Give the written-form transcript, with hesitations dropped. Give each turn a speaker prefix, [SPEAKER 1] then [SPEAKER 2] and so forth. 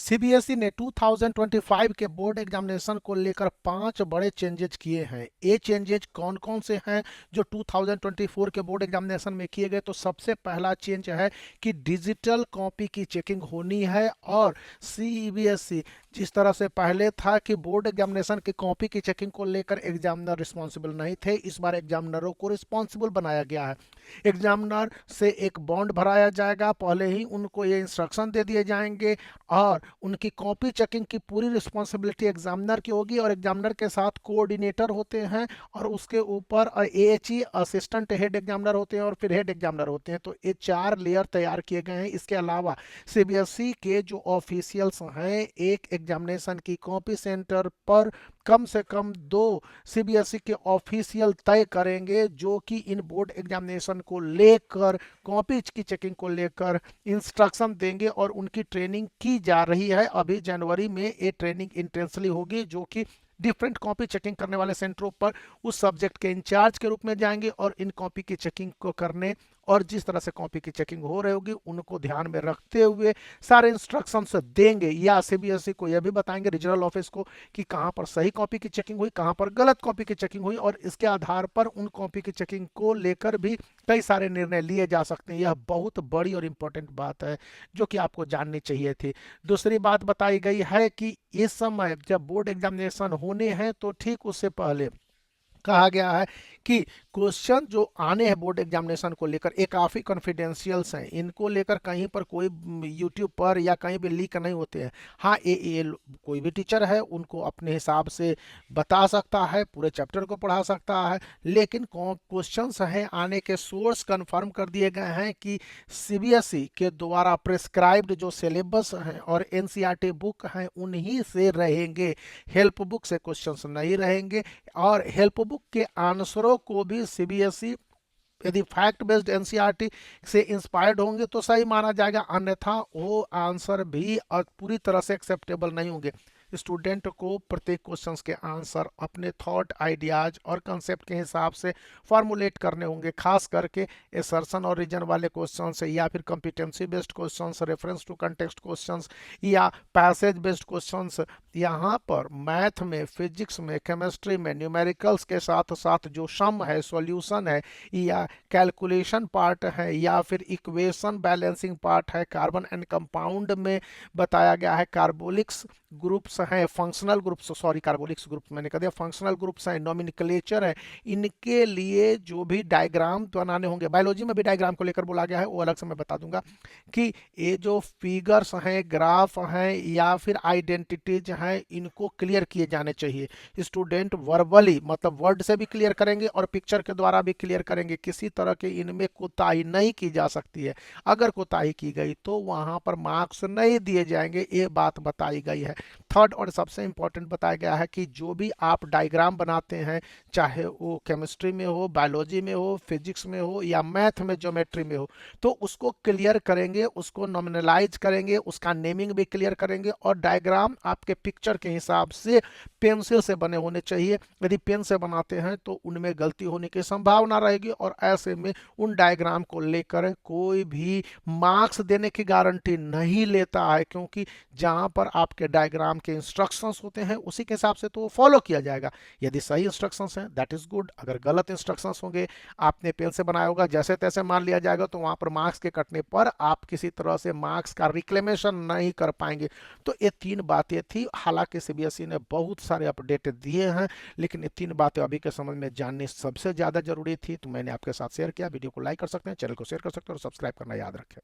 [SPEAKER 1] CBSE ने 2025 के board examination को लेकर 5 बड़े चेंजेज किए हैं। ये चेंजेज कौन कौन से हैं जो 2024 के बोर्ड एग्जामिनेशन में किए गए? तो सबसे पहला चेंज है कि डिजिटल कॉपी की चेकिंग होनी है। और सीबीएसई जिस तरह से पहले था कि बोर्ड एग्जामिनेशन की कॉपी की चेकिंग को लेकर एग्जामिनर रिस्पॉन्सिबल नहीं थे, इस बार एग्जामिनरों को रिस्पॉन्सिबल बनाया गया है। एग्जामिनर से एक बॉन्ड भराया जाएगा, पहले ही उनको ये इंस्ट्रक्शन दे दिए जाएंगे और उनकी कॉपी चेकिंग की पूरी रिस्पॉन्सिबिलिटी एग्जामिनर की होगी। और एग्जामिनर के साथ कोऑर्डिनेटर होते हैं और उसके ऊपर एएचई असिस्टेंट हेड एग्जामिनर होते हैं और फिर हेड एग्जामिनर होते हैं। तो ये 4 लेयर तैयार किए गए हैं। इसके अलावा सीबीएसई के जो ऑफिशियल्स हैं, एक एग्जामिनेशन की कॉपी सेंटर पर कम से कम 2 सीबीएसई के ऑफिशियल तय करेंगे जो कि इन बोर्ड एग्जामिनेशन को लेकर, कॉपी की चेकिंग को लेकर इंस्ट्रक्शन देंगे। और उनकी ट्रेनिंग की जा रही है। अभी जनवरी में ये ट्रेनिंग इंटेंसली होगी, जो कि डिफरेंट कॉपी चेकिंग करने वाले सेंटरों पर उस सब्जेक्ट के इंचार्ज के रूप में जाएंगे और इन कॉपी की चेकिंग को करने, और जिस तरह से कॉपी की चेकिंग हो रही होगी उनको ध्यान में रखते हुए सारे इंस्ट्रक्शंस देंगे। या सीबीएसई को यह भी बताएंगे, रीजनल ऑफिस को, कि कहां पर सही कॉपी की चेकिंग हुई, कहां पर गलत कॉपी की चेकिंग हुई। और इसके आधार पर उन कॉपी की चेकिंग को लेकर भी कई सारे निर्णय लिए जा सकते हैं। यह बहुत बड़ी और इंपॉर्टेंट बात है जो कि आपको जाननी चाहिए थी। दूसरी बात बताई गई है कि इस समय जब बोर्ड एग्जामिनेशन होने हैं तो ठीक उससे पहले कहा गया है कि क्वेश्चन जो आने हैं बोर्ड एग्जामिनेशन को लेकर, ये काफ़ी कॉन्फिडेंशियल्स हैं। इनको लेकर कहीं पर कोई यूट्यूब पर या कहीं भी लीक नहीं होते हैं। हाँ, ये कोई भी टीचर है उनको अपने हिसाब से बता सकता है, पूरे चैप्टर को पढ़ा सकता है, लेकिन क्वेश्चंस हैं आने के सोर्स कंफर्म कर दिए गए हैं कि सीबीएसई के द्वारा प्रिस्क्राइब्ड जो सिलेबस हैं और एनसीईआरटी बुक हैं उन्हीं से रहेंगे। हेल्प बुक से क्वेश्चंस नहीं रहेंगे। और हेल्प बुक के आंसरों को भी सीबीएसई यदि फैक्ट बेस्ड एनसीईआरटी से इंस्पायर्ड होंगे तो सही माना जाएगा, अन्यथा वो आंसर भी पूरी तरह से एक्सेप्टेबल नहीं होंगे। स्टूडेंट को प्रत्येक क्वेश्चन के आंसर अपने थॉट, आइडियाज और कंसेप्ट के हिसाब से फॉर्मुलेट करने होंगे। खास करके एसर्शन और रीजन वाले क्वेश्चन या फिर competency based question, reference to context question या पैसेज बेस्ड क्वेश्चन। यहाँ पर मैथ में, फिजिक्स में, केमिस्ट्री में न्यूमेरिकल्स के साथ साथ जो सम है, सॉल्यूशन है या कैलकुलेशन पार्ट है या फिर इक्वेशन बैलेंसिंग पार्ट है, कार्बन एंड कंपाउंड में बताया गया है, कार्बोलिक्स ग्रुप्स हैं, फंक्शनल ग्रुप्स, सॉरी कार्बोलिक्स ग्रुप्स मैंने कह दिया, फंक्शनल ग्रुप्स हैं, नोमेनक्लेचर है, इनके लिए जो भी डायग्राम बनाने होंगे, बायोलॉजी में भी डायग्राम को लेकर बोला गया है, वो अलग से मैं बता दूंगा कि ये जो फिगर्स हैं, ग्राफ हैं या फिर आइडेंटिटीज हैं, इनको क्लियर किए जाने चाहिए। स्टूडेंट वर्बली मतलब वर्ड से भी क्लियर करेंगे और पिक्चर के द्वारा भी क्लियर करेंगे। किसी तरह के इनमें कोताही नहीं की जा सकती है। अगर कोताही की गई तो वहां पर मार्क्स नहीं दिए जाएंगे, ये बात बताई गई है। थर्ड और सबसे इंपॉर्टेंट बताया गया है कि जो भी आप डायग्राम बनाते हैं, चाहे वो केमिस्ट्री में हो, बायोलॉजी में हो, फिजिक्स में हो या मैथ में, ज्योमेट्री में हो, तो उसको क्लियर करेंगे, उसको नॉमिनलाइज करेंगे, उसका नेमिंग भी क्लियर करेंगे। और डायग्राम आपके पिक्चर के हिसाब से पेंसिल से बने होने चाहिए। यदि पेन से बनाते हैं तो उनमें गलती होने की संभावना रहेगी और ऐसे में उन डायग्राम को लेकर कोई भी मार्क्स देने की गारंटी नहीं लेता है, क्योंकि जहां पर आपके डायग्राम के इंस्ट्रक्शंस होते हैं उसी के हिसाब से तो फॉलो किया जाएगा। यदि सही इंस्ट्रक्शंस हैं दैट इज गुड, अगर गलत इंस्ट्रक्शंस होंगे, आपने पेन से बनाया होगा, जैसे तैसे मान लिया जाएगा, तो वहां पर मार्क्स के कटने पर आप किसी तरह से मार्क्स का रिक्लेमेशन नहीं कर पाएंगे। तो ये 3 बातें थी। हालांकि सीबीएसई ने बहुत सारे अपडेट दिए हैं, लेकिन ये 3 बातें अभी के समय में जाननी सबसे ज्यादा जरूरी थी, तो मैंने आपके साथ शेयर किया। वीडियो को लाइक कर सकते हैं, चैनल को शेयर कर सकते हैं और सब्सक्राइब करना याद रखें।